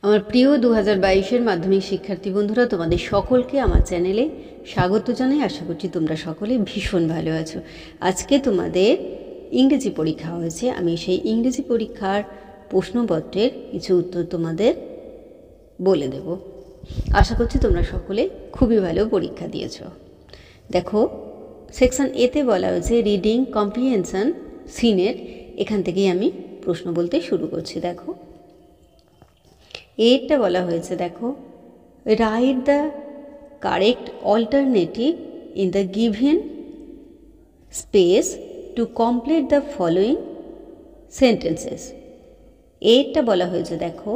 আমার প্রিয় 2022-এর মাধ্যমিক শিক্ষার্থী বন্ধুরা, তোমাদের সকলকে আমার চ্যানেলে স্বাগত জানাই। আশা করছি তোমরা সকলে ভীষণ ভালো আছো। আজকে তোমাদের ইংরেজি পরীক্ষা হয়েছে। আমি সেই ইংরেজি পরীক্ষার প্রশ্নপত্রের কিছু উত্তর তোমাদের বলে দেব। আশা করছি তোমরা সকলে খুবই ভালো পরীক্ষা দিয়েছো। দেখো, সেকশন এতে বলা হয়েছে রিডিং কম্প্রিহেনশন সিনের। এখান থেকেই আমি প্রশ্ন বলতে শুরু করছি। দেখো, এটা বলা হয়েছে, দেখো, write the correct alternative in the given space to complete the following sentences. এটা বলা হয়েছে, দেখো,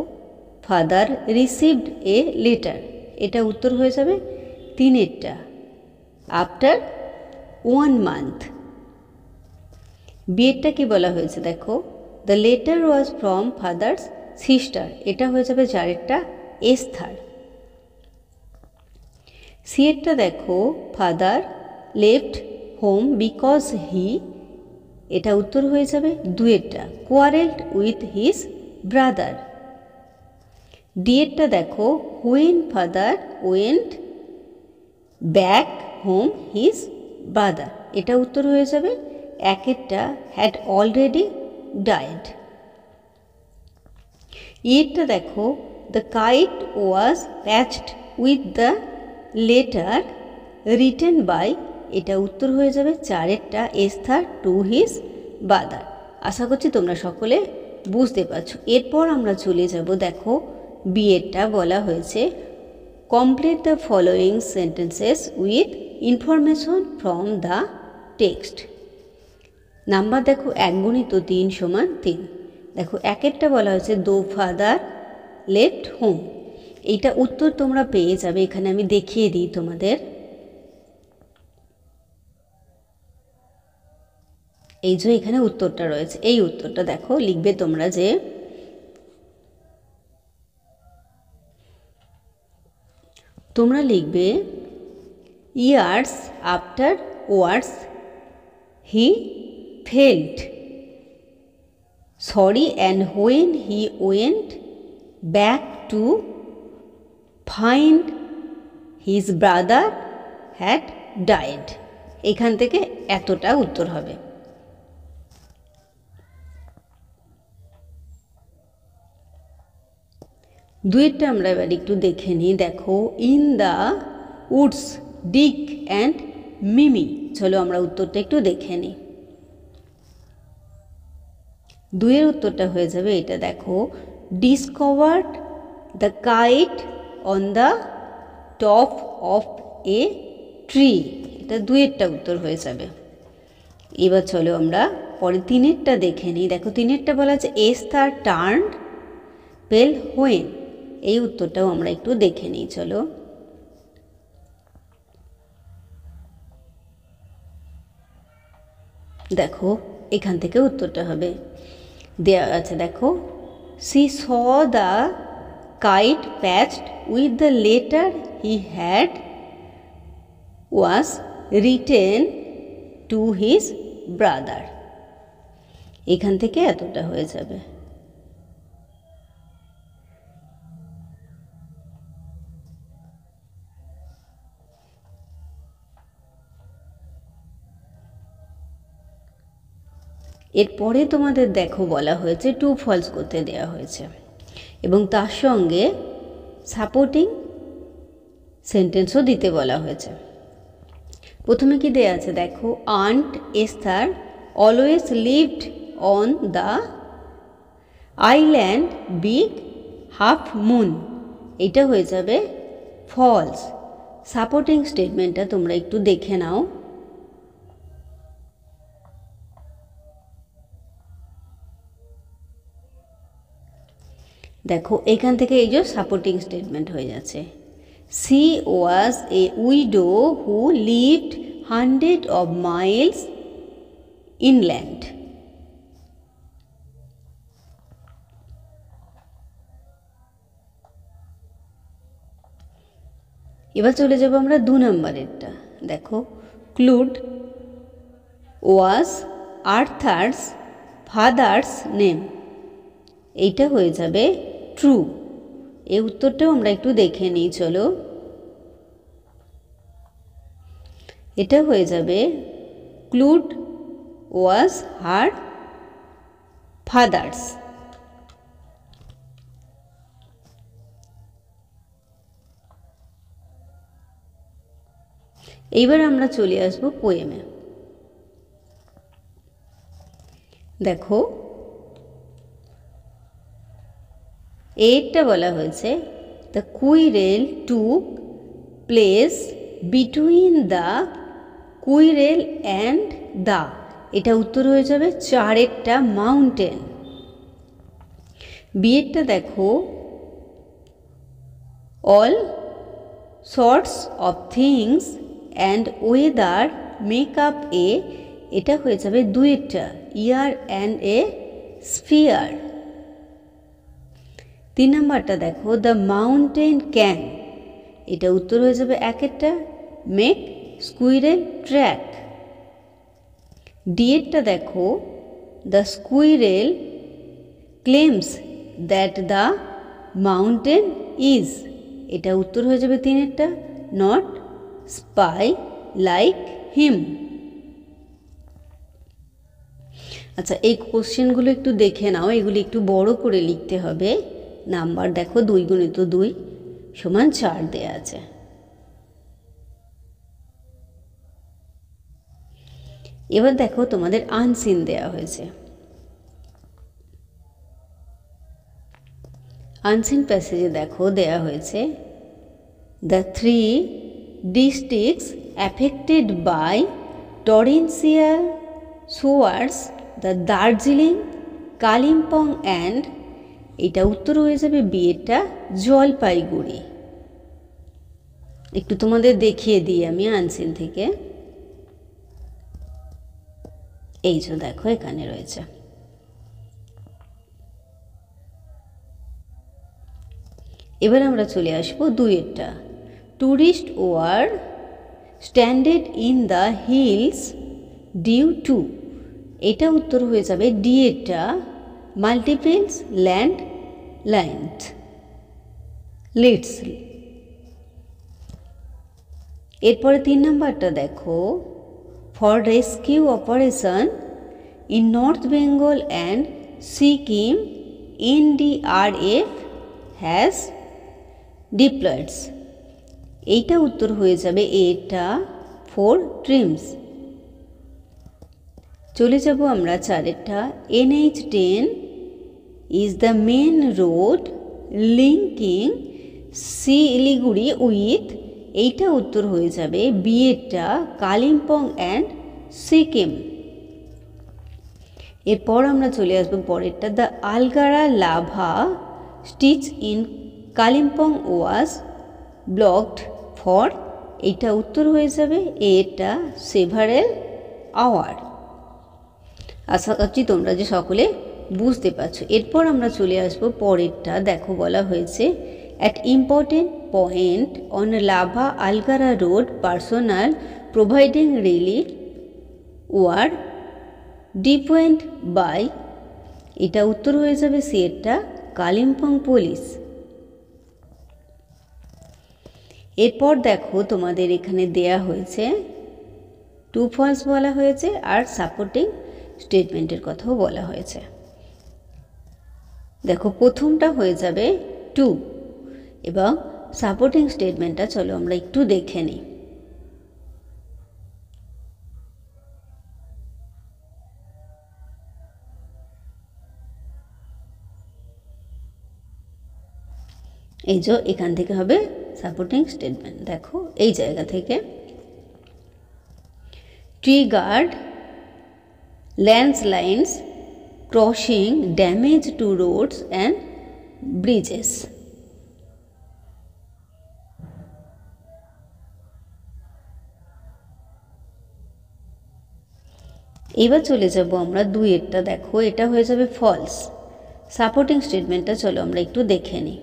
ফাদার রিসিভড এ লেটার। এটা উত্তর হয়ে যাবে তিনেরটা, আফটার 1 month। বিয়েরটা কি বলা হয়েছে, দেখো, the letter was from father's sister. এটা হয়ে যাবে চারেরটা, এস্থার। সিয়েরটা দেখো, father left home because he. এটা উত্তর হয়ে যাবে দুয়েরটা, কোয়ারেলড উইথ হিজ ব্রাদার। ডিয়েরটা দেখো, when father went back home his brother. এটা উত্তর হয়ে যাবে একেরটা, হ্যাড অলরেডি ডায়েড। ইয়েরটা দেখো, the kite was patched with the letter written by. এটা উত্তর হয়ে যাবে চারেরটা, এস্থার টু হিজ ব্রাদার। আশা করছি তোমরা সকলে বুঝতে পারছো। এরপর আমরা চলে যাব, দেখো, বিয়েরটা বলা হয়েছে complete the following sentences with information from the text. Number দেখো, 1 × 3 = 3। দেখো, একেরটা বলা হয়েছে দো ফাদার লেফট হোম। এইটা উত্তর তোমরা পেয়ে যাবে। এখানে আমি দেখিয়ে দিই তোমাদের। এই যে এখানে উত্তরটা রয়েছে, এই উত্তরটা দেখো লিখবে তোমরা, যে তোমরা লিখবে years after words he felt sorry and when he went back to find his brother had died। এখান থেকে এতটা উত্তর হবে। দুইটা আমরা এবার একটু দেখে নিই। দেখো, in the woods Dick and Mimi. চলো আমরা উত্তরটা একটু দেখে নিই। দুইয়ের উত্তরটা হয়ে যাবে এটা, দেখো, discovered the kite on the top of a tree. এটা দুইয়েরটা উত্তর হয়ে যাবে। এবার চলো আমরা পরে তিনেরটা দেখে নিই। দেখো, তিনেরটা বলা আছে এস্থার টার্নড পেল হোয়েন। এই উত্তরটাও আমরা একটু দেখে নিই। চলো, দেখো, এখান থেকে উত্তরটা হবে দেওয়া আছে। দেখো, she saw the kite patched with the letter he had was written to his brother. এখান থেকে এতটা হয়ে যাবে। এরপরে তোমাদের দেখো বলা হয়েছে ট্রু ফলস করতে দেওয়া হয়েছে এবং তার সঙ্গে সাপোর্টিং সেন্টেন্সও দিতে বলা হয়েছে। প্রথমে কি দেওয়া আছে, দেখো, aunt Esther always lived on the island big half moon. এটা হয়ে যাবে ফলস। সাপোর্টিং স্টেটমেন্টটা তোমরা একটু দেখে নাও। দেখো, এখান থেকে এই যে সাপোর্টিং স্টেটমেন্ট হয়ে যাচ্ছে। C was a widow who lived 100 miles inland. এবার চলে যাব আমরা 2 নম্বরেরটা। দেখো, ক্লুড ওয়াজ আর্থার্স ফাদার্স নেম। এইটা হয়ে যাবে ট্রু। এই উত্তরটাও আমরা একটু দেখে নিই চলো। এটা হয়ে যাবে ক্লুড ওয়াজ হার ফাদার্স। এইবার আমরা চলে আসবো পোয়েমে। দেখো এইটা বলা হয়েছে the quarrel took place between the quarrel and the, এটা উত্তর হয়ে যাবে চারেরটা মাউন্টেন। বিয়েরটা দেখো all sorts of things and weather make up a, এটা হয়ে যাবে দুইটা ইয়ার অ্যান্ড এ স্ফিয়ার। 3 নম্বরটা দেখো দ্য মাউন্টেন ক্যান, এটা উত্তর হয়ে যাবে একেরটা মেক স্কুইরেল ট্র্যাক। ডিয়েরটা দেখো the squirrel claims that the mountain is, এটা উত্তর হয়ে যাবে 3-এরটা নট স্পাই লাইক হিম। আচ্ছা এই কোশ্চেনগুলো একটু দেখে নাও, এগুলি একটু বড় করে লিখতে হবে। নাম্বার দেখো 2 × 2 = 4 দেয়া আছে। এবার দেখো তোমাদের আনসিন দেয়া হয়েছে। আনসিন প্যাসেজে দেখো দেয়া হয়েছে the 3 districts affected by torrential showers, the Darjeeling, Kalimpong and, এটা উত্তর হয়ে যাবে বিয়েটা জলপাইগুড়ি। একটু তোমাদের দেখিয়ে দিই আমি আনসিন থেকে। এই যে দেখো এখানে রয়েছে। এবার আমরা চলে আসবো 2-এরটা tourist were stranded in the hills due to, এটা উত্তর হয়ে যাবে ডিএটা মাল্টিপলস ল্যান্ড লাইন্ড লিডস। এরপরে 3 নম্বরটা দেখো for rescue operation in North Bengal and Sikkim NDRF has deployeds, এইটা উত্তর হয়ে যাবে এটা 4 ট্রিমস। চলে যাব আমরা 4-এরটা NH10 is the main road linking Siliguri with, এইটা উত্তর হয়ে যাবে বিয়েটা কালিম্পং অ্যান্ড সিকিম। এরপর আমরা চলে আসবো পরেরটা the Algarah Lava stretch in Kalimpong was blocked for, এইটা উত্তর হয়ে যাবে এটা সেভারেল আওয়ার। আশা করছি তোমরা যে সকলে বুঝতে পারছো। এরপর আমরা চলে আসবো পরেরটা। দেখো বলা হয়েছে at important point on Lava Algarah road personnel providing relief were deployed by, এটা উত্তর হয়ে যাবে সিয়েরটা কালিম্পং পুলিশ। এরপর দেখো তোমাদের এখানে দেয়া হয়েছে ট্রু ফলস বলা হয়েছে আর সাপোর্টিং স্টেটমেন্টের কথাও বলা হয়েছে। দেখো প্রথমটা হয়ে যাবে টু এবং সাপোর্টিং স্টেটমেন্টটা চলো আমরা একটু দেখে নিই। এই যে এখান থেকে হবে সাপোর্টিং স্টেটমেন্ট। দেখো এই জায়গা থেকে triggered landslides crossing damage to roads and Bridges. এবার চলে যাব আমরা 2-এরটা। দেখো এটা হয়ে যাবে ফলস। সাপোর্টিং স্টেটমেন্টটা চলো আমরা একটু দেখে নিই।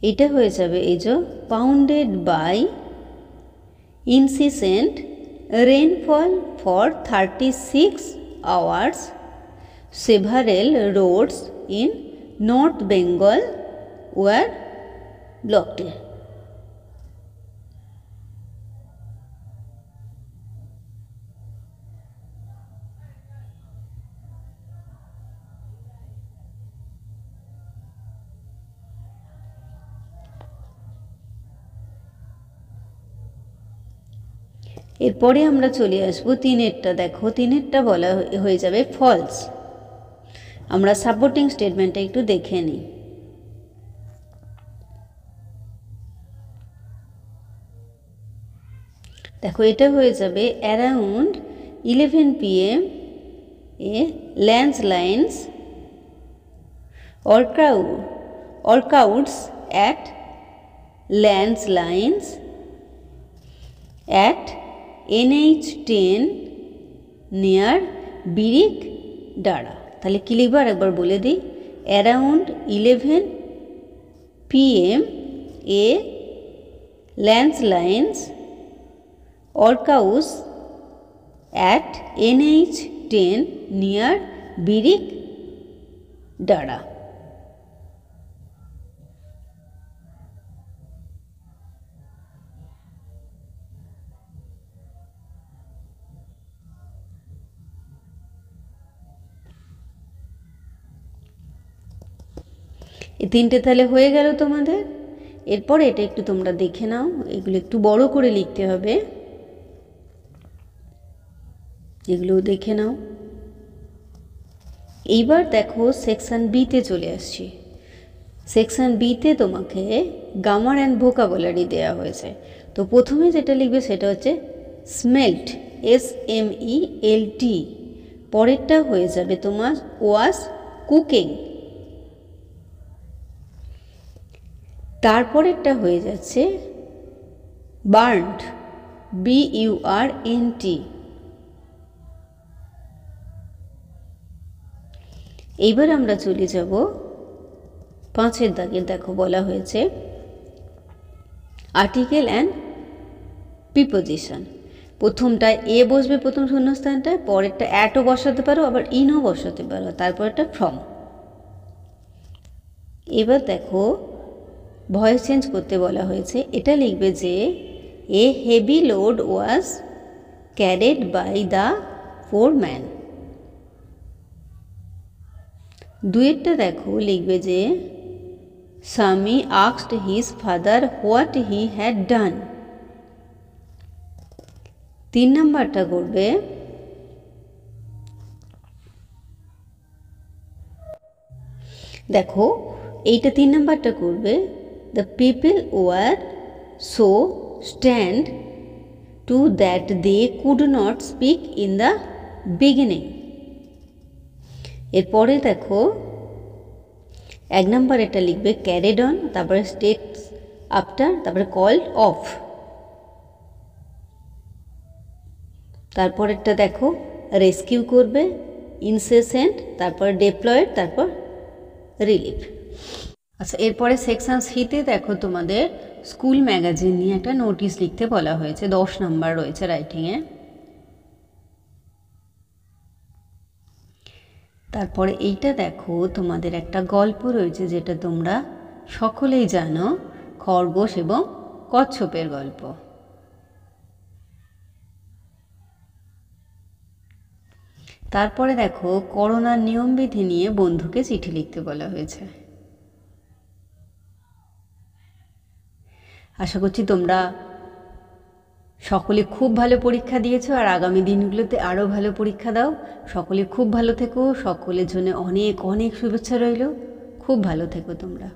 এটা হয়ে যাবে এই যে pounded by incessant rainfall for 36 hours several roads in North Bengal were blocked. এরপরে আমরা চলে আসবো তিনেরটা। দেখো তিনেরটা বলা হয়ে যাবে ফলস। আমরা সাপোর্টিং স্টেটমেন্টটা একটু দেখে নিই। দেখো এটা হয়ে যাবে around 11 PM A landslides or crowds at landslides at NH10 near বিরিক ডাড়া। তাহলে কি লিখবো একবার বলে দিই, around 11 PM A landslides or crowds at NH10 near বিরিক ডাড়া। এই তিনটে তাহলে হয়ে গেল তোমাদের। এরপর এটা একটু তোমরা দেখে নাও, এগুলো একটু বড় করে লিখতে হবে, এগুলো দেখে নাও। এইবার দেখো সেকশন বিতে চলে আসছি। সেকশন বিতে তোমাকে গ্রামার অ্যান্ড ভোকাবুলারি দেওয়া হয়েছে। তো প্রথমে যেটা লিখবে সেটা হচ্ছে স্মেল্ট, SMELT। পরেরটা হয়ে যাবে তোমার ওয়াজ কুকিং। তারপরেরটা হয়ে যাচ্ছে বার্নড, BURNT। এইবার আমরা চলে যাব 5 দাগের। দেখো বলা হয়েছে আর্টিকেল অ্যান্ড প্রিপোজিশন। প্রথমটা এ বসবে প্রথম শূন্যস্থানটায়, পরেরটা অ্যাটও বসাতে পারো, আবার ইনও বসাতে পারো, তারপরেরটা ফ্রম। এবার দেখো ভয়েস চেঞ্জ করতে বলা হয়েছে। এটা লিখবে যে a heavy load was carried by the foreman. দুয়েরটা দেখো লিখবে যে স্বামী asked his father what he had done. 3 নম্বরটা করবে দেখো এইটা 3 নম্বরটা করবে the people were so stand to that they could not speak in the beginning. এরপরে দেখো 1 নম্বর এটা লিখবে ক্যারিড অন, তারপরে স্টেটস আফটার, তারপরে কল্ড অফ। তারপরেরটা দেখো রেস্কিউ করবে, ইনসেসেন্ট, তারপর ডিপ্লয়েড, তারপর রিলিফ। আচ্ছা এরপরে সেকশন সিতে দেখো তোমাদের স্কুল ম্যাগাজিন নিয়ে একটা নোটিশ লিখতে বলা হয়েছে। 10 নম্বর রয়েছে রাইটিংয়ে। তারপরে এইটা দেখো তোমাদের একটা গল্প রয়েছে যেটা তোমরা সকলেই জানো, খরগোশ এবং কচ্ছপের গল্প। তারপরে দেখো করোনার নিয়মবিধি নিয়ে বন্ধুকে চিঠি লিখতে বলা হয়েছে। আশা করছি তোমরা সকলে খুব ভালো পরীক্ষা দিয়েছো, আর আগামী দিনগুলোতে আরও ভালো পরীক্ষা দাও। সকলে খুব ভালো থেকো, সকলের জন্য অনেক অনেক শুভেচ্ছা রইল। খুব ভালো থেকো তোমরা।